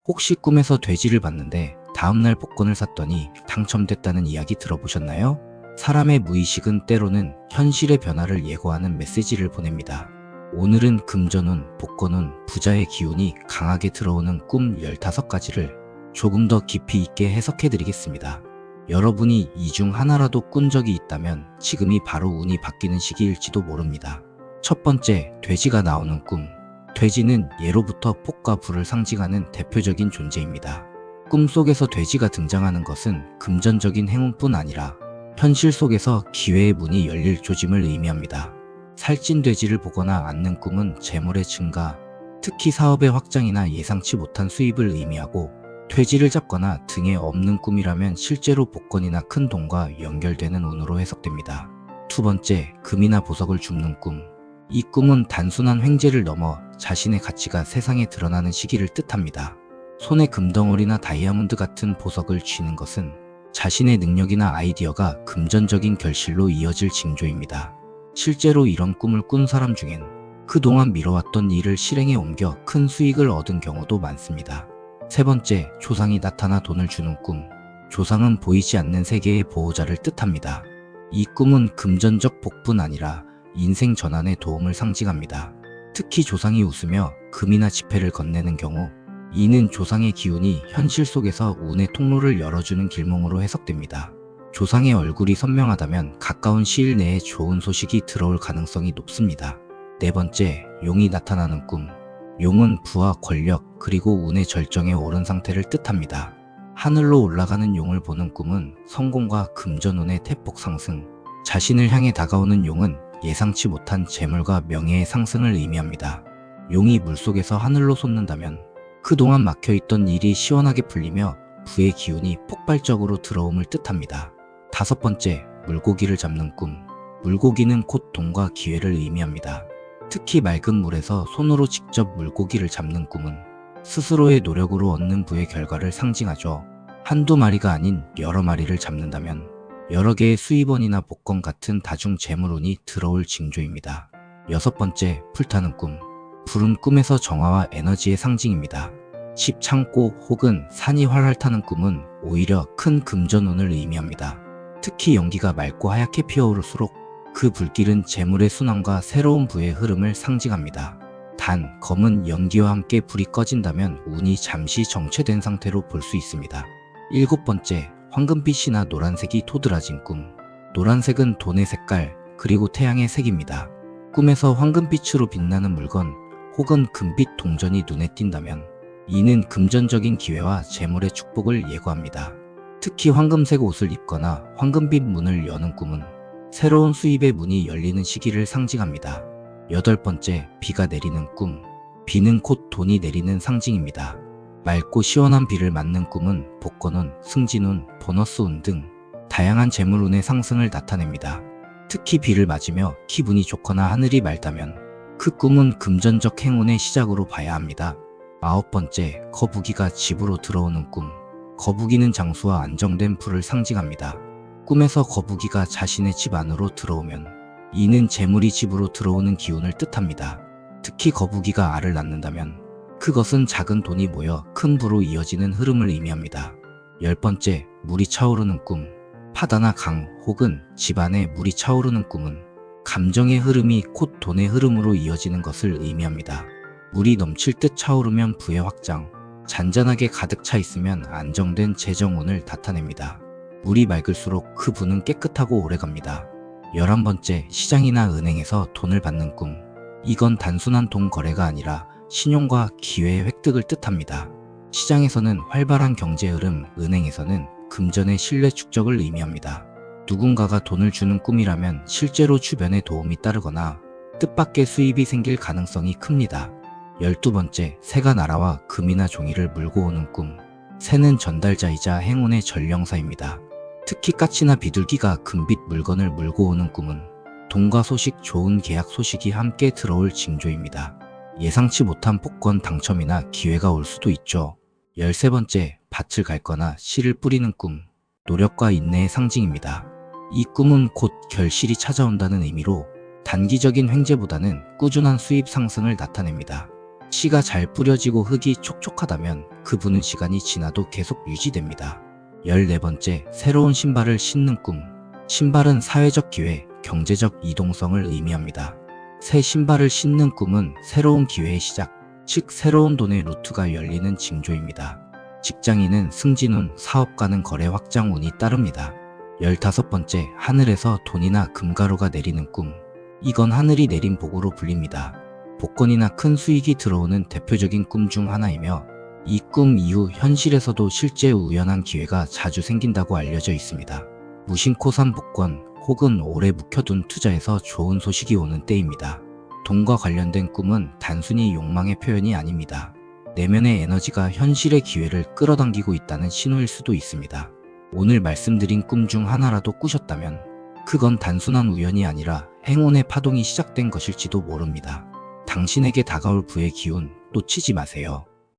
혹시 꿈에서 돼지를 봤는데 다음날 복권을 샀더니 당첨됐다는 이야기 들어보셨나요? 사람의 무의식은 때로는 현실의 변화를 예고하는 메시지를 보냅니다. 오늘은 금전운, 복권운, 부자의 기운이 강하게 들어오는 꿈 15가지를 조금 더 깊이 있게 해석해 드리겠습니다. 여러분이 이 중 하나라도 꾼 적이 있다면 지금이 바로 운이 바뀌는 시기일지도 모릅니다. 첫 번째, 돼지가 나오는 꿈. 돼지는 예로부터 폭과 불을 상징하는 대표적인 존재입니다. 꿈속에서 돼지가 등장하는 것은 금전적인 행운뿐 아니라 현실 속에서 기회의 문이 열릴 조짐을 의미합니다. 살찐 돼지를 보거나 앉는 꿈은 재물의 증가, 특히 사업의 확장이나 예상치 못한 수입을 의미하고, 돼지를 잡거나 등에 업는 꿈이라면 실제로 복권이나 큰 돈과 연결되는 운으로 해석됩니다. 두 번째, 금이나 보석을 줍는 꿈. 이 꿈은 단순한 횡재를 넘어 자신의 가치가 세상에 드러나는 시기를 뜻합니다. 손에 금덩어리나 다이아몬드 같은 보석을 쥐는 것은 자신의 능력이나 아이디어가 금전적인 결실로 이어질 징조입니다. 실제로 이런 꿈을 꾼 사람 중엔 그동안 미뤄왔던 일을 실행에 옮겨 큰 수익을 얻은 경우도 많습니다. 세 번째, 조상이 나타나 돈을 주는 꿈. 조상은 보이지 않는 세계의 보호자를 뜻합니다. 이 꿈은 금전적 복뿐 아니라 인생 전환의 도움을 상징합니다. 특히 조상이 웃으며 금이나 지폐를 건네는 경우, 이는 조상의 기운이 현실 속에서 운의 통로를 열어주는 길몽으로 해석됩니다. 조상의 얼굴이 선명하다면 가까운 시일 내에 좋은 소식이 들어올 가능성이 높습니다. 네 번째, 용이 나타나는 꿈. 용은 부와 권력 그리고 운의 절정에 오른 상태를 뜻합니다. 하늘로 올라가는 용을 보는 꿈은 성공과 금전운의 태폭 상승, 자신을 향해 다가오는 용은 예상치 못한 재물과 명예의 상승을 의미합니다. 용이 물속에서 하늘로 솟는다면 그동안 막혀있던 일이 시원하게 풀리며 부의 기운이 폭발적으로 들어옴을 뜻합니다. 다섯 번째, 물고기를 잡는 꿈. 물고기는 곧 돈과 기회를 의미합니다. 특히 맑은 물에서 손으로 직접 물고기를 잡는 꿈은 스스로의 노력으로 얻는 부의 결과를 상징하죠. 한두 마리가 아닌 여러 마리를 잡는다면 여러 개의 수입원이나 복권 같은 다중 재물운이 들어올 징조입니다. 여섯 번째, 불타는 꿈. 불은 꿈에서 정화와 에너지의 상징입니다. 집 창고 혹은 산이 활활 타는 꿈은 오히려 큰 금전운을 의미합니다. 특히 연기가 맑고 하얗게 피어오를수록 그 불길은 재물의 순환과 새로운 부의 흐름을 상징합니다. 단, 검은 연기와 함께 불이 꺼진다면 운이 잠시 정체된 상태로 볼 수 있습니다. 일곱 번째, 황금빛이나 노란색이 토드라진 꿈. 노란색은 돈의 색깔, 그리고 태양의 색입니다. 꿈에서 황금빛으로 빛나는 물건 혹은 금빛 동전이 눈에 띈다면 이는 금전적인 기회와 재물의 축복을 예고합니다. 특히 황금색 옷을 입거나 황금빛 문을 여는 꿈은 새로운 수입의 문이 열리는 시기를 상징합니다. 여덟 번째, 비가 내리는 꿈. 비는 곧 돈이 내리는 상징입니다. 맑고 시원한 비를 맞는 꿈은 복권운, 승진운, 보너스운 등 다양한 재물운의 상승을 나타냅니다. 특히 비를 맞으며 기분이 좋거나 하늘이 맑다면 그 꿈은 금전적 행운의 시작으로 봐야 합니다. 아홉 번째, 거북이가 집으로 들어오는 꿈. 거북이는 장수와 안정된 부를 상징합니다. 꿈에서 거북이가 자신의 집 안으로 들어오면 이는 재물이 집으로 들어오는 기운을 뜻합니다. 특히 거북이가 알을 낳는다면 그것은 작은 돈이 모여 큰 부로 이어지는 흐름을 의미합니다. 열 번째, 물이 차오르는 꿈. 바다나 강 혹은 집안에 물이 차오르는 꿈은 감정의 흐름이 곧 돈의 흐름으로 이어지는 것을 의미합니다. 물이 넘칠 듯 차오르면 부의 확장, 잔잔하게 가득 차 있으면 안정된 재정운을 나타냅니다. 물이 맑을수록 그 부는 깨끗하고 오래갑니다. 11번째, 시장이나 은행에서 돈을 받는 꿈. 이건 단순한 돈 거래가 아니라 신용과 기회의 획득을 뜻합니다. 시장에서는 활발한 경제 흐름, 은행에서는 금전의 신뢰 축적을 의미합니다. 누군가가 돈을 주는 꿈이라면 실제로 주변에 도움이 따르거나 뜻밖의 수입이 생길 가능성이 큽니다. 12번째, 새가 날아와 금이나 종이를 물고 오는 꿈. 새는 전달자이자 행운의 전령사입니다. 특히 까치나 비둘기가 금빛 물건을 물고 오는 꿈은 돈과 소식, 좋은 계약 소식이 함께 들어올 징조입니다. 예상치 못한 복권 당첨이나 기회가 올 수도 있죠. 13번째, 밭을 갈거나 씨를 뿌리는 꿈. 노력과 인내의 상징입니다. 이 꿈은 곧 결실이 찾아온다는 의미로 단기적인 횡재보다는 꾸준한 수입 상승을 나타냅니다. 씨가 잘 뿌려지고 흙이 촉촉하다면 그분은 시간이 지나도 계속 유지됩니다. 14번째, 새로운 신발을 신는 꿈. 신발은 사회적 기회, 경제적 이동성을 의미합니다. 새 신발을 신는 꿈은 새로운 기회의 시작, 즉 새로운 돈의 루트가 열리는 징조입니다. 직장인은 승진운, 사업가는 거래 확장 운이 따릅니다. 15번째, 하늘에서 돈이나 금가루가 내리는 꿈. 이건 하늘이 내린 복으로 불립니다. 복권이나 큰 수익이 들어오는 대표적인 꿈 중 하나이며 이 꿈 이후 현실에서도 실제 우연한 기회가 자주 생긴다고 알려져 있습니다. 무심코 산 복권 혹은 오래 묵혀둔 투자에서 좋은 소식이 오는 때입니다. 돈과 관련된 꿈은 단순히 욕망의 표현이 아닙니다. 내면의 에너지가 현실의 기회를 끌어당기고 있다는 신호일 수도 있습니다. 오늘 말씀드린 꿈 중 하나라도 꾸셨다면 그건 단순한 우연이 아니라 행운의 파동이 시작된 것일지도 모릅니다. 당신에게 다가올 부의 기운 놓치지 마세요.